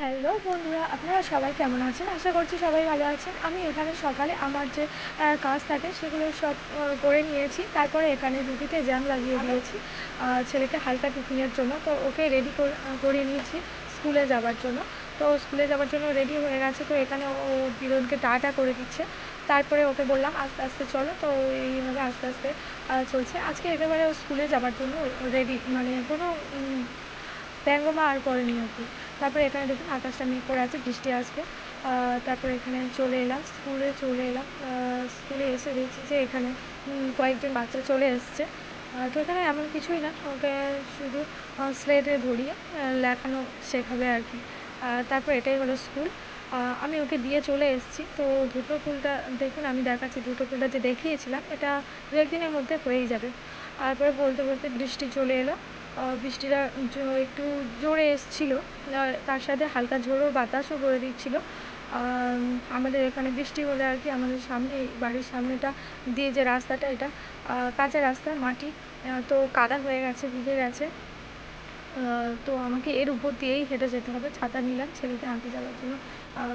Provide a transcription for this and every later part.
Hello বন্ধুরা, আপনারা সবাই কেমন আছেন? আশা করছি সবাই ভালো আছেন। আমি এখানে সকালে আমার যে কাজ থাকে সেগুলো সব করে নিয়েছি। তারপরে এখানে রুটিতে জ্যাম লাগিয়ে দিয়েছি ছেলেকে হালকা টিফিনের জন্য। তো ওকে রেডি করিয়ে নিয়েছি স্কুলে যাবার জন্য। তো স্কুলে যাবার জন্য রেডি হয়ে গেছে। তো এখানে ও দুজনকে টাটা করে দিচ্ছে। তারপরে ওকে বললাম আস্তে আস্তে চলো। তো এইভাবে আস্তে আস্তে চলছে। আজকে একেবারে ও স্কুলে যাবার জন্য রেডি, মানে কোনো ব্যঙ্গমা আর করেনি আর কি। তারপরে এখানে দেখুন আকাশটা মেঘ করে আছে, বৃষ্টি আসবে। তারপরে এখানে চলে এলাম, স্কুলে এসে দেখছি যে এখানে কয়েকজন বাচ্চা চলে এসছে। তো এখানে এমন কিছুই না, ওকে শুধু স্লেটে ধরিয়ে লেখানো শেখাবে আর কি। তারপর এটাই হলো স্কুল। আমি ওকে দিয়ে চলে এসেছি। তো দুটো ফুলটা দেখুন, আমি দেখাচ্ছি দুটো ফুলটা যে দেখিয়েছিলাম, এটা দু একদিনের মধ্যে হয়েই যাবে। তারপরে বলতে বলতে বৃষ্টি চলে এলো। বৃষ্টিটা একটু জোরে এসেছিলো, তার সাথে হালকা ঝোড়ো বাতাসও বয়ে দিচ্ছিলো। আমাদের এখানে বৃষ্টি হলে আর কি আমাদের সামনে, বাড়ির সামনেটা দিয়ে যে রাস্তাটা, এটা কাঁচা রাস্তা, মাটি, তো কাদা হয়ে গেছে, ভিজে গেছে। তো আমাকে এর উপর দিয়েই হেঁটে যেতে হবে। ছাতা নিলাম, ছেলেকে আনতে যাওয়ার জন্য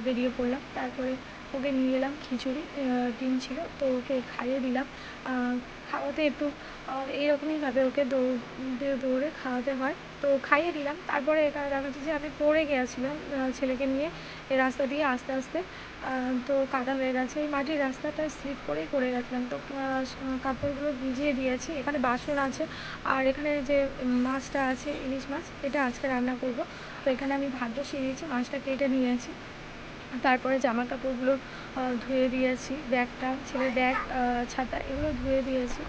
বেরিয়ে পড়লাম। তারপরে ওকে নিয়ে এলাম, খিচুড়ি ডিম ছিল, তো ওকে খাইয়ে দিলাম। খাওয়াতে একটু এইরকমইভাবে ওকে দৌড়ে খাওয়াতে হয়, তো খাইয়ে দিলাম। তারপরে এখানে দেখাচ্ছি যে আমি পড়ে গিয়েছিলাম ছেলেকে নিয়ে এই রাস্তা দিয়ে আস্তে আস্তে। তো কাদা হয়ে গেছে, এই মাটির রাস্তাটা স্লিপ করেই পড়ে গেছিলাম। তো কাপড়গুলো ভিজিয়ে দিয়েছি, এখানে বাসন আছে। আর এখানে যে মাছটা আছে, ইলিশ মাছ, এটা আজকে রান্না করব। তো এখানে আমি ভাত বসিয়ে দিয়েছি, মাছটা কেটে নিয়েছি। তারপরে জামা কাপড়গুলো ধুয়ে দিয়েছি, ব্যাগটা, ছেলের ব্যাগ, ছাতা, এগুলো ধুয়ে দিয়েছি।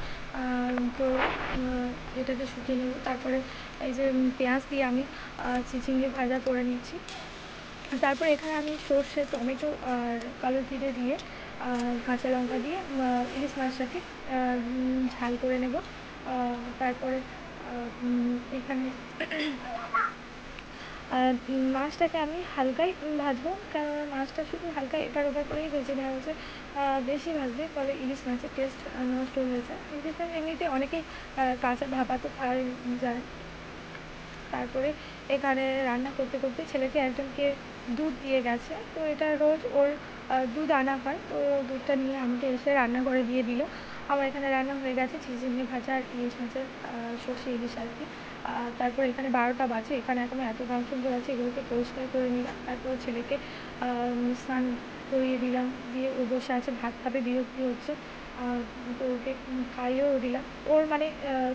তো এটাকে শুকিয়ে নেব। তারপরে এই যে পেঁয়াজ দিয়ে আমি চিচিঙ্গে ভাজা করে নিচ্ছি। তারপর এখানে আমি সর্ষে, টমেটো আর কালো জিরে দিয়ে কাঁচা লঙ্কা দিয়ে ইলিশ মাছটাকে ঝাল করে নেব। তারপরে এখানে মাছটাকে আমি হালকাই ভাজবো, কারণ মাছটা শুধু হালকা এপার ওপার করেই ভেজে নেওয়া হয়েছে। বেশি ভাজলে ফলে ইলিশ মাছের টেস্ট নষ্ট হয়ে যায়। ইলিশ মাছ এমনিতে অনেকেই কাঁচা ভাপাতে খাওয়া যায়। তারপরে এখানে রান্না করতে করতে ছেলেকে একজনকে দুধ দিয়ে গেছে, তো এটা রোজ ওর দুধ আনা হয়, তো দুধটা নিয়ে আমাকে এসে রান্না করে দিয়ে দিল। আমার এখানে রান্না হয়ে গেছে চিচিঙ্গে ভাজা আর ইলিশ মাছের সর্ষে ইলিশ আর কি। তারপর এখানে 12টা বাজে, এখানে এখনও এত গামছুন্দর আছে, এগুলোকে পরিষ্কার করে নিলাম। তারপর ছেলেকে স্নান করিয়ে দিলাম, দিয়ে ও বসে আছে, ভাত খাবে, বিরক্তি হচ্ছে। তো ওকে খাইয়েও দিলাম। ওর মানে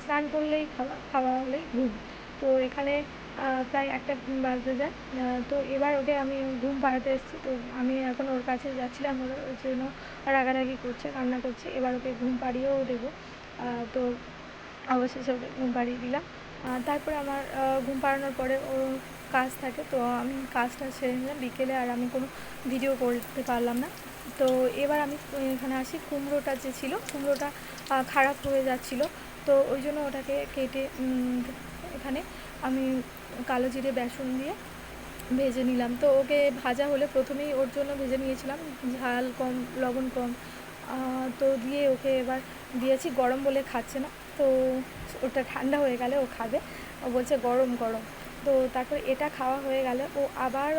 স্নান করলেই খাওয়া, খাওয়া হলেই ঘুম। তো এখানে প্রায় 1টা বাজতে যায়। তো এবার ওকে আমি ঘুম পাড়াতে এসেছি। তো আমি এখন ওর কাছে যাচ্ছিলাম, ওর জন্য রাগারাগি করছে, কান্না করছে। এবার ওকে ঘুম পাড়িয়েও দেবো। তো অবশেষে ওকে ঘুম পাড়িয়ে দিলাম। তারপরে আমার ঘুম পাড়ানোর পরে ওর কাজ থাকে, তো আমি কাজটা সেরে নিলাম বিকেলে। আর আমি কোনো ভিডিও করতে পারলাম না। তো এবার আমি এখানে আসি, কুমড়োটা যে ছিল, কুমড়োটা খারাপ হয়ে যাচ্ছিলো। তো ওই জন্য ওটাকে কেটে এখানে আমি কালো জিরে বেসন দিয়ে ভেজে নিলাম। তো ওকে ভাজা হলে প্রথমেই ওর জন্য ভেজে নিয়েছিলাম, ঝাল কম, লবণ কম, তো দিয়ে ওকে এবার দিয়েছি। গরম বলে খাচ্ছে না, তো ওটা ঠান্ডা হয়ে গেলে ও খাবে। ও বলছে গরম গরম। তো তারপর এটা খাওয়া হয়ে গেলে ও আবার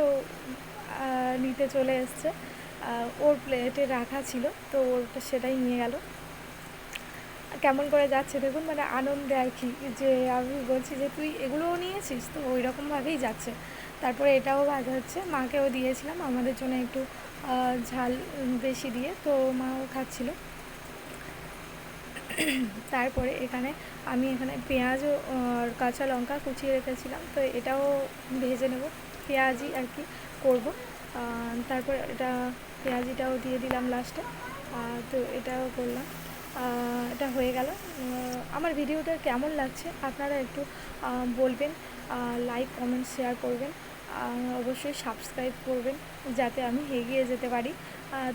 নিতে চলে এসছে। ওর প্লেটে রাখা ছিল, তো ওটা সেটাই নিয়ে গেল। কেমন করে যাচ্ছে দেখুন, মানে আনন্দে আর কি, যে আমি বলছি যে তুই এগুলোও নিয়েছিস, তো ওই রকমভাবেই যাচ্ছে। তারপরে এটাও ভাজা হচ্ছে, মাকেও দিয়েছিলাম আমাদের জন্য একটু ঝাল বেশি দিয়ে, তো মাও খাচ্ছিল। তারপরে এখানে আমি পেঁয়াজও আর কাঁচা লঙ্কা কুচিয়ে রেখেছিলাম, তো এটাও ভেজে নেব, পেঁয়াজি আর কি করব। তারপর এটা পেঁয়াজিটাও দিয়ে দিলাম লাস্টে। তো এটাও করলাম, এটা হয়ে গেল। আমার ভিডিওটা কেমন লাগছে আপনারা একটু বলবেন, লাইক, কমেন্ট, শেয়ার করবেন, অবশ্যই সাবস্ক্রাইব করবেন, যাতে আমি এগিয়ে যেতে পারি।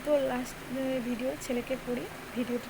তো লাস্ট ভিডিও ছেলেকে পড়ি ভিডিওটি